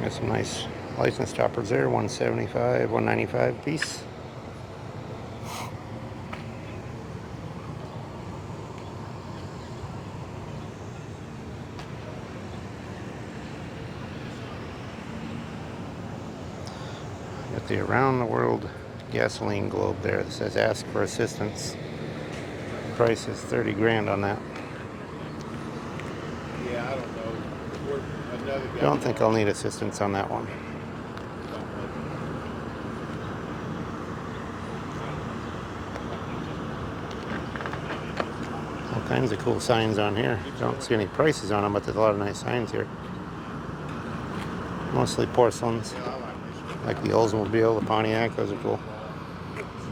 Got some nice license toppers there, $175, $195 a piece. Got the Around the World gasoline globe there that says ask for assistance. The price is 30 grand on that. Yeah, I don't know. Another guy. Don't think I'll need assistance on that one. All kinds of cool signs on here. Don't see any prices on them, but there's a lot of nice signs here. Mostly porcelains, like the Oldsmobile, the Pontiac. Those are cool.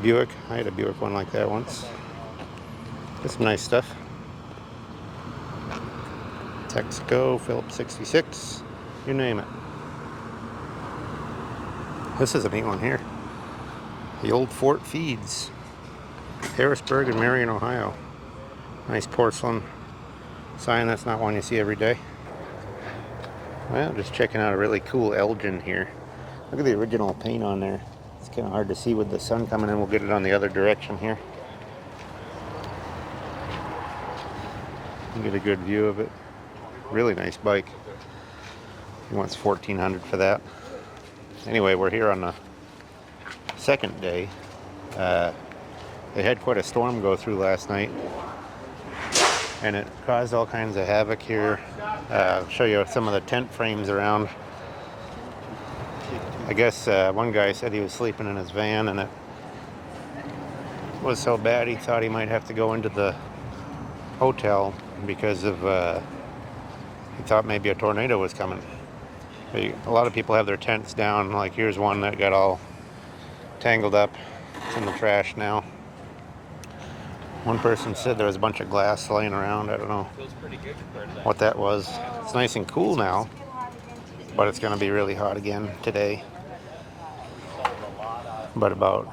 Buick. I had a Buick one like that once. Got some nice stuff. Texaco, Phillips 66, you name it. This is a neat one here. The old Fort Feeds, Harrisburg and Marion, Ohio. Nice porcelain sign. That's not one you see every day. Well, just checking out a really cool Elgin here. Look at the original paint on there. It's kind of hard to see with the sun coming in. We'll get it on the other direction here. You get a good view of it. Really nice bike. He wants $1,400 for that. Anyway, we're here on the second day. They had quite a storm go through last night, and it caused all kinds of havoc here. I'll show you some of the tent frames around. I guess one guy said he was sleeping in his van, and it was so bad he thought he might have to go into the hotel because of he thought maybe a tornado was coming. A lot of people have their tents down. Like here's one that got all tangled up. It's in the trash now. One person said there was a bunch of glass laying around. I don't know what that was. It's nice and cool now, but it's going to be really hot again today. but about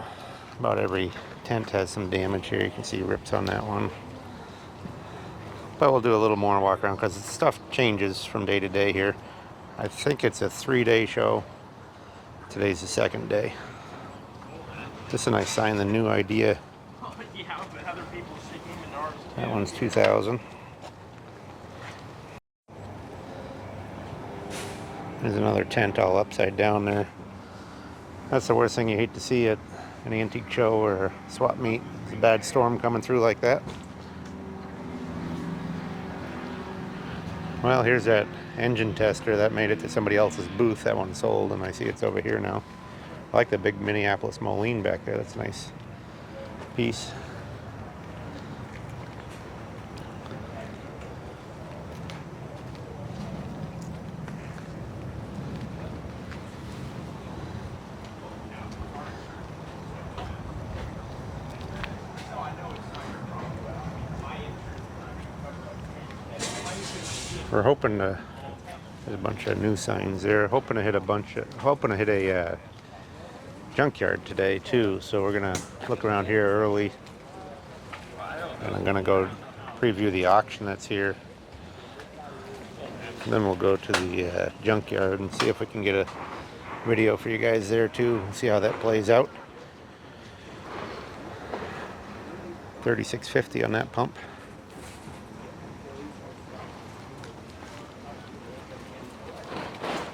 every tent has some damage here. You can see rips on that one. But we'll do a little more walk around because stuff changes from day to day here. I think it's a 3-day show. Today's the 2nd day. Just a nice sign, the new idea. That one's 2000. There's another tent all upside down there. That's the worst thing you hate to see at an antique show or a swap meet. It's a bad storm coming through like that. Well, here's that engine tester that made it to somebody else's booth. That one sold, and I see it's over here now. I like the big Minneapolis Moline back there. That's a nice piece. We're hoping to, there's a bunch of new signs there. Hoping to hit a junkyard today too. So we're gonna look around here early, and I'm gonna go preview the auction that's here. And then we'll go to the junkyard and see if we can get a video for you guys there too. See how that plays out. $36.50 on that pump.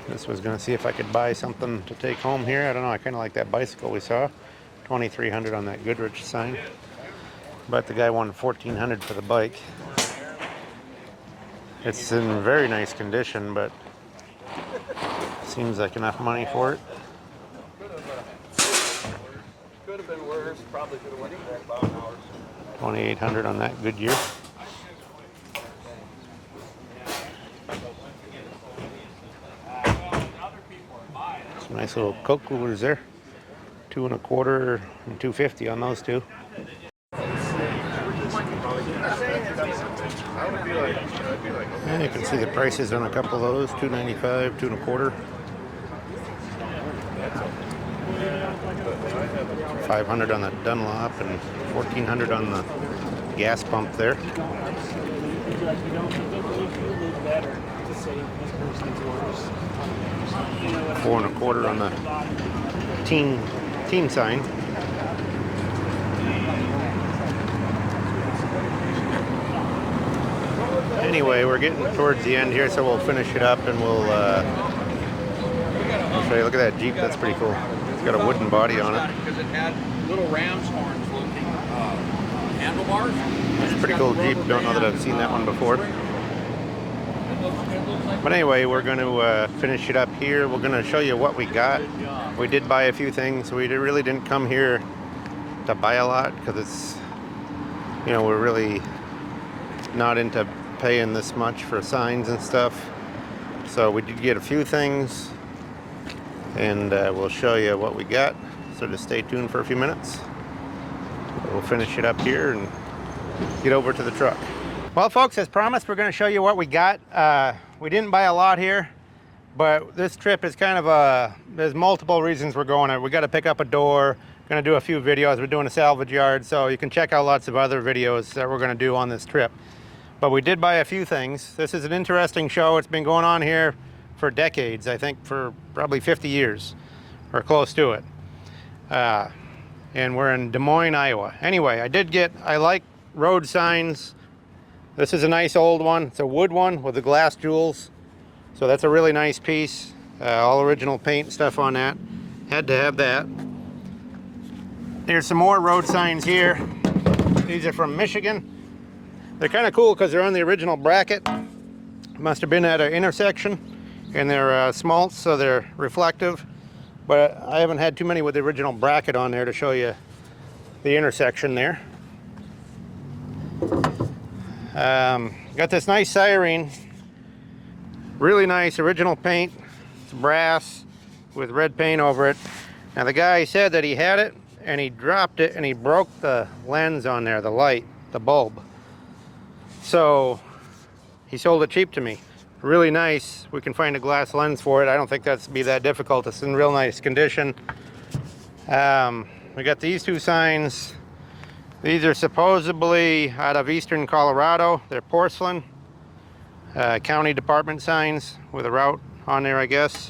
This was going to see if I could buy something to take home here. I don't know, I kind of like that bicycle we saw. $2,300 on that Goodrich sign. But the guy wanted $1,400 for the bike. It's in very nice condition, but seems like enough money for it. Could have been worse. Probably could have went back about an hour. $2,800 on that Goodyear. Some nice little Coke coolers there. $2 1/4 and $2.50 on those two. And you can see the prices on a couple of those. $2.95, $2 1/4. $500 on the Dunlop and $1,400 on the gas pump there. $4 1/4 on the teen sign. Anyway, we're getting towards the end here, so we'll finish it up and we'll show you. Look at that Jeep, that's pretty cool. It's got a wooden body on it. Because it had little ram's horns looking handlebars. It's a pretty cool Jeep. Don't know that I've seen that one before. But anyway, we're going to finish it up here. We're going to show you what we got. We did buy a few things. We really didn't come here to buy a lot because it's, you know, we're really not into paying this much for signs and stuff. So we did get a few things, and we'll show you what we got. So just stay tuned for a few minutes. We'll finish it up here and get over to the truck. Well, folks, as promised, we're going to show you what we got. We didn't buy a lot here, but this trip is kind of there's multiple reasons we're going. We got to pick up a door, going to do a few videos. We're doing a salvage yard, so you can check out lots of other videos that we're going to do on this trip. But we did buy a few things. This is an interesting show. It's been going on here for decades, I think for probably 50 years or close to it. And we're in Des Moines, Iowa. Anyway, I like road signs. This is a nice old one. It's a wood one with the glass jewels. So that's a really nice piece. All original paint stuff on that. Had to have that. There's some more road signs here. These are from Michigan. They're kind of cool because they're on the original bracket. Must have been at an intersection. And they're smalt, so they're reflective. But I haven't had too many with the original bracket on there to show you the intersection there. Got this nice siren, really nice original paint. It's brass with red paint over it. Now the guy said that he had it and he dropped it and he broke the lens on there, the light, the bulb. So he sold it cheap to me. Really nice. We can find a glass lens for it. I don't think that's be that difficult. It's in real nice condition. We got these two signs. These are supposedly out of eastern Colorado. They're Porcelain county department signs with a route on there, I guess.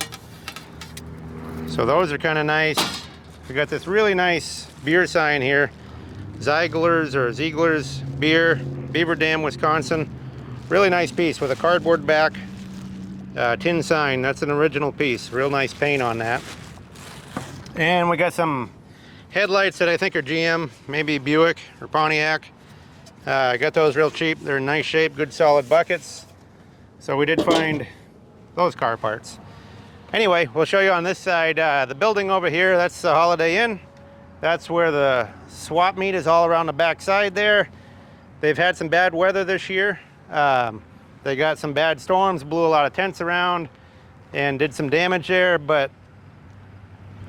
So those are kind of nice. We got this really nice beer sign here. Ziegler's Beer, Beaver Dam, Wisconsin. Really nice piece with a cardboard back, tin sign. That's an original piece. Real nice paint on that. And we got some headlights that I think are GM, maybe Buick or Pontiac. I got those real cheap. They're in nice shape, good solid buckets. So we did find those car parts. Anyway, we'll show you on this side. The building over here, that's the Holiday Inn. That's where the swap meet is, all around the back side there. They've had some bad weather this year. They got some bad storms, blew a lot of tents around and did some damage there, but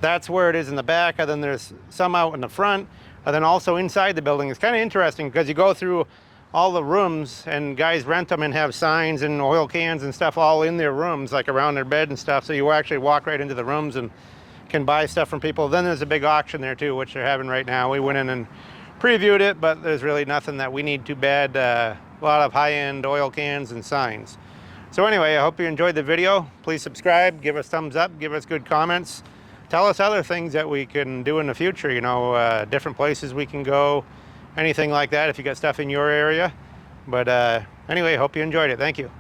that's where it is in the back. And then there's some out in the front, and then also inside the building. It's kind of interesting because you go through all the rooms and guys rent them and have signs and oil cans and stuff all in their rooms, like around their bed and stuff. So you actually walk right into the rooms and can buy stuff from people. Then there's a big auction there too, which they're having right now. We went in and previewed it, but there's really nothing that we need too bad. A lot of high-end oil cans and signs. So anyway, I hope you enjoyed the video. Please subscribe, give us thumbs up, give us good comments. Tell us other things that we can do in the future, you know, different places we can go, anything like that if you got stuff in your area. But anyway, hope you enjoyed it. Thank you.